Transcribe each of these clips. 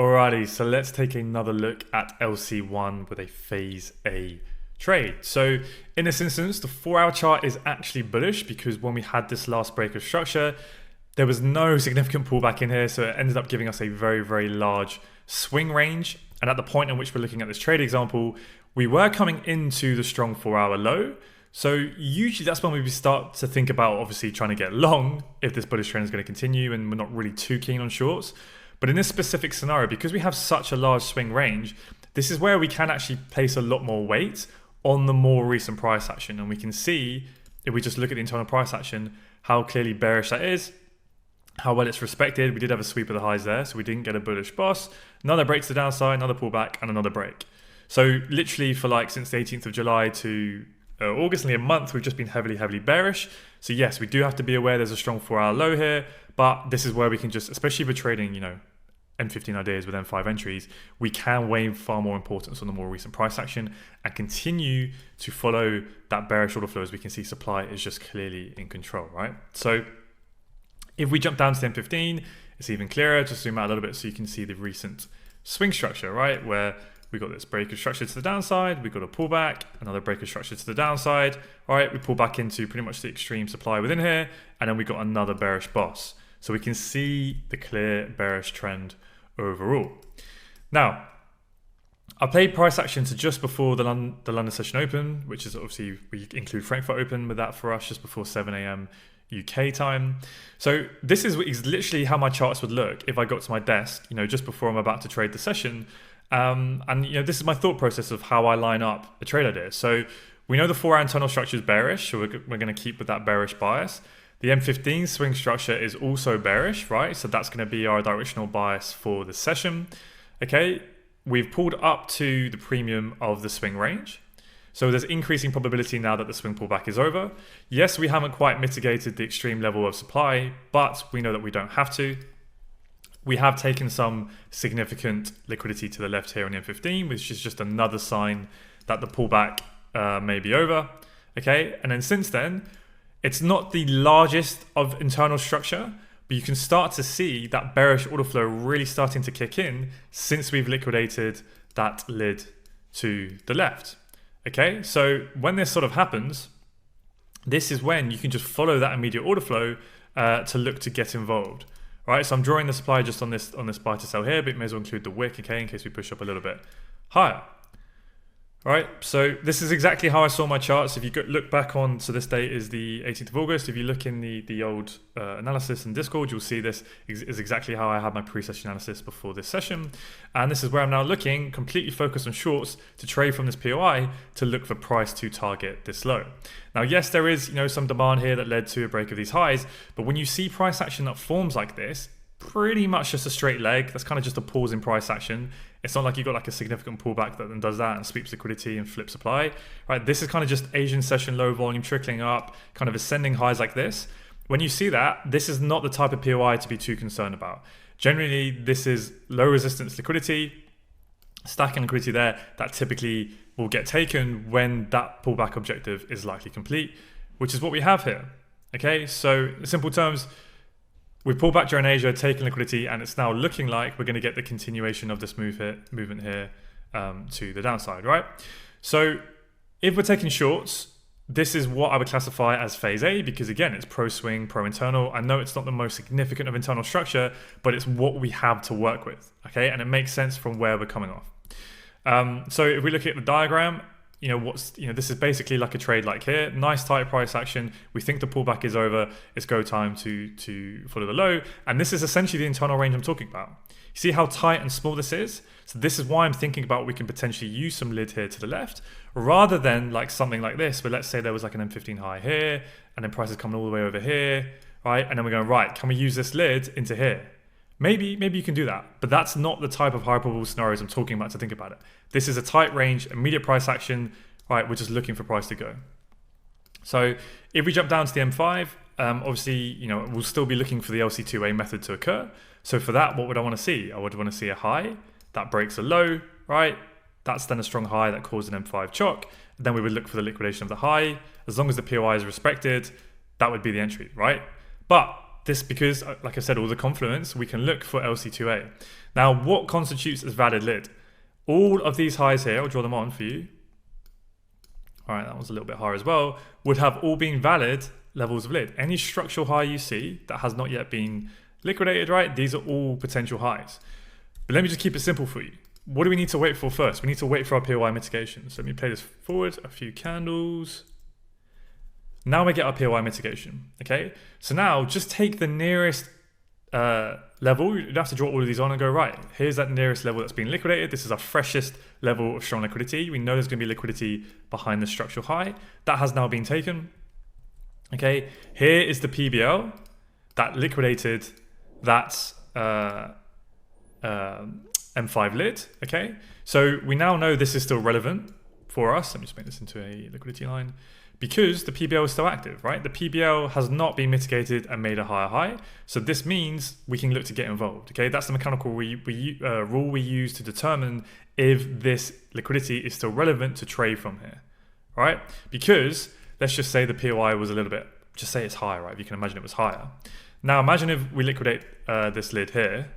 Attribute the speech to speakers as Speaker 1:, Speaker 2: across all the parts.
Speaker 1: Alrighty, so let's take another look at LC1 with a phase A trade. So in this instance, the 4-hour chart is actually bullish because when we had this last break of structure, there was no significant pullback in here. So it ended up giving us a very, very large swing range. And at the point in which we're looking at this trade example, we were coming into the strong 4-hour low. So usually that's when we start to think about obviously trying to get long if this bullish trend is going to continue and we're not really too keen on shorts. But in this specific scenario, because we have such a large swing range, this is where we can actually place a lot more weight on the more recent price action. And we can see, if we just look at the internal price action, how clearly bearish that is, how well it's respected. We did have a sweep of the highs there, so we didn't get a bullish boss. Another break to the downside, another pullback, and another break. So literally for since the 18th of July to August, nearly a month, we've just been heavily bearish. So yes, we do have to be aware there's a strong 4-hour low here, but this is where we can just, especially if we're trading, M15 ideas with M5 entries, we can weigh far more importance on the more recent price action and continue to follow that bearish order flow. As we can see, supply is just clearly in control, right? So if we jump down to the M15, it's even clearer. Just zoom out a little bit so you can see the recent swing structure, right? Where we got this break of structure to the downside, we got a pullback, another break of structure to the downside, all right? We pull back into pretty much the extreme supply within here, and then we got another bearish boss. So we can see the clear bearish trend overall. Now, I played price action to just before the London session open, which is obviously, we include Frankfurt open with that for us, just before 7 a.m. UK time. So this is literally how my charts would look if I got to my desk, just before I'm about to trade the session. This is my thought process of how I line up a trade idea. So we know the 4-hour internal structure is bearish, so we're going to keep with that bearish bias. The M15 swing structure is also bearish, right? So that's going to be our directional bias for the session. Okay, we've pulled up to the premium of the swing range. So there's increasing probability now that the swing pullback is over. Yes, we haven't quite mitigated the extreme level of supply, but we know that we don't have to. We have taken some significant liquidity to the left here on the M15, which is just another sign that the pullback may be over. Okay, and then since then, it's not the largest of internal structure, but you can start to see that bearish order flow really starting to kick in since we've liquidated that lid to the left. Okay, so when this sort of happens, this is when you can just follow that immediate order flow to look to get involved. Right, so I'm drawing the supply just on this buy to sell here, but it may as well include the wick, okay, in case we push up a little bit higher. All right, so this is exactly how I saw my charts. If you look back on, so this date is the 18th of August. If you look in the old analysis in Discord, you'll see this is exactly how I had my pre-session analysis before this session. And this is where I'm now looking, completely focused on shorts to trade from this POI to look for price to target this low. Now, yes, there is some demand here that led to a break of these highs, but when you see price action that forms like this, pretty much just a straight leg. That's kind of just a pause in price action. It's not like you got a significant pullback that then does that and sweeps liquidity and flips supply, right? This is kind of just Asian session low volume trickling up, kind of ascending highs like this. When you see that, this is not the type of POI to be too concerned about. Generally, this is low resistance liquidity, stacking liquidity there that typically will get taken when that pullback objective is likely complete, which is what we have here. Okay, so in simple terms, we pulled back during Asia, taken liquidity, and it's now looking like we're going to get the continuation of this movement here to the downside, right? So if we're taking shorts, this is what I would classify as phase A, because again, it's pro-swing, pro-internal. I know it's not the most significant of internal structure, but it's what we have to work with, okay? And it makes sense from where we're coming off. So if we look at the diagram, this is basically like a trade like here. Nice tight price action. We think the pullback is over. It's go time to follow the low. And this is essentially the internal range I'm talking about. You see how tight and small this is? So this is why I'm thinking about we can potentially use some lid here to the left, rather than something like this, where let's say there was an M15 high here, and then prices coming all the way over here, right? And then we're going, right, can we use this lid into here? Maybe you can do that, but that's not the type of high probable scenarios I'm talking about to think about it. This is a tight range, immediate price action, right? We're just looking for price to go. So if we jump down to the M5, obviously, we'll still be looking for the LC2A method to occur. So for that, what would I want to see? I would want to see a high that breaks a low, right? That's then a strong high that caused an M5 chock. Then we would look for the liquidation of the high. As long as the POI is respected, that would be the entry, right? But this, because like I said, all the confluence, we can look for LC2A. Now, what constitutes as valid lid? All of these highs here, I'll draw them on for you. All right, that was a little bit higher as well, would have all been valid levels of lid. Any structural high you see that has not yet been liquidated, right? These are all potential highs. But let me just keep it simple for you. What do we need to wait for first? We need to wait for our POI mitigation. So let me play this forward, a few candles. Now we get our POI mitigation, okay? So now just take the nearest level. You don't have to draw all of these on and go, right, here's that nearest level that's been liquidated. This is our freshest level of strong liquidity. We know there's gonna be liquidity behind the structural high. That has now been taken, okay? Here is the PBL that liquidated that M5 lid, okay? So we now know this is still relevant for us. Let me just make this into a liquidity line. Because the PBL is still active, right? The PBL has not been mitigated and made a higher high. So this means we can look to get involved, okay? That's the mechanical rule we use to determine if this liquidity is still relevant to trade from here, right? Because let's just say the POI was a little bit, just say it's higher, right? If you can imagine it was higher. Now imagine if we liquidate this lid here,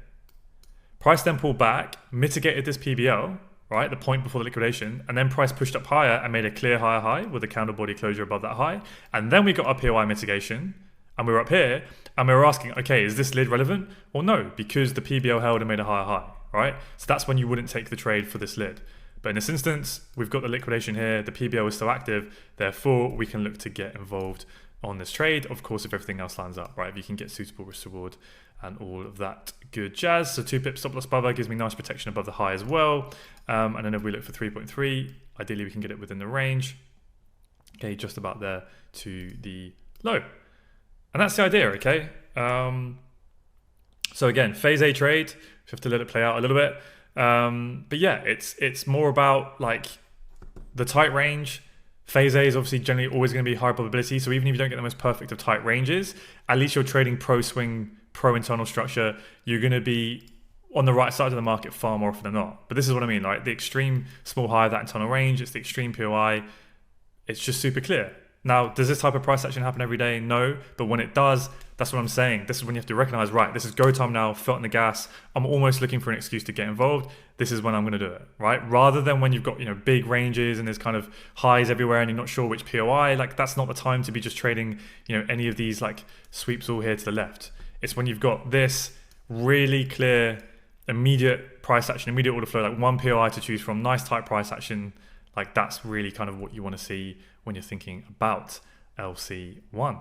Speaker 1: price then pulled back, mitigated this PBL, right, the point before the liquidation, and then price pushed up higher and made a clear higher high with a candle body closure above that high. And then we got our POI mitigation and we were up here and we were asking, okay, is this lid relevant? Well, no, because the PBL held and made a higher high, right? So that's when you wouldn't take the trade for this lid. But in this instance, we've got the liquidation here, the PBL is still active, therefore we can look to get involved on this trade, of course, if everything else lines up, right? If you can get suitable risk reward and all of that good jazz. So 2 pips stop loss buffer gives me nice protection above the high as well. And then if we look for 3.3, ideally we can get it within the range. Okay, just about there to the low. And that's the idea, okay? So again, phase A trade, we have to let it play out a little bit. But yeah, it's more about like the tight range. Phase A is obviously generally always going to be high probability. So even if you don't get the most perfect of tight ranges, at least you're trading pro swing, pro internal structure. You're going to be on the right side of the market far more often than not. But this is what I mean, like the extreme small high of that internal range, it's the extreme POI. It's just super clear. Now, does this type of price action happen every day? No, but when it does, that's what I'm saying. This is when you have to recognize, right, this is go time now, foot on the gas. I'm almost looking for an excuse to get involved. This is when I'm going to do it, right? Rather than when you've got, big ranges and there's kind of highs everywhere and you're not sure which POI, like that's not the time to be just trading, any of these like sweeps all here to the left. It's when you've got this really clear, immediate price action, immediate order flow, like one POI to choose from, nice tight price action. Like that's really kind of what you want to see when you're thinking about LC1.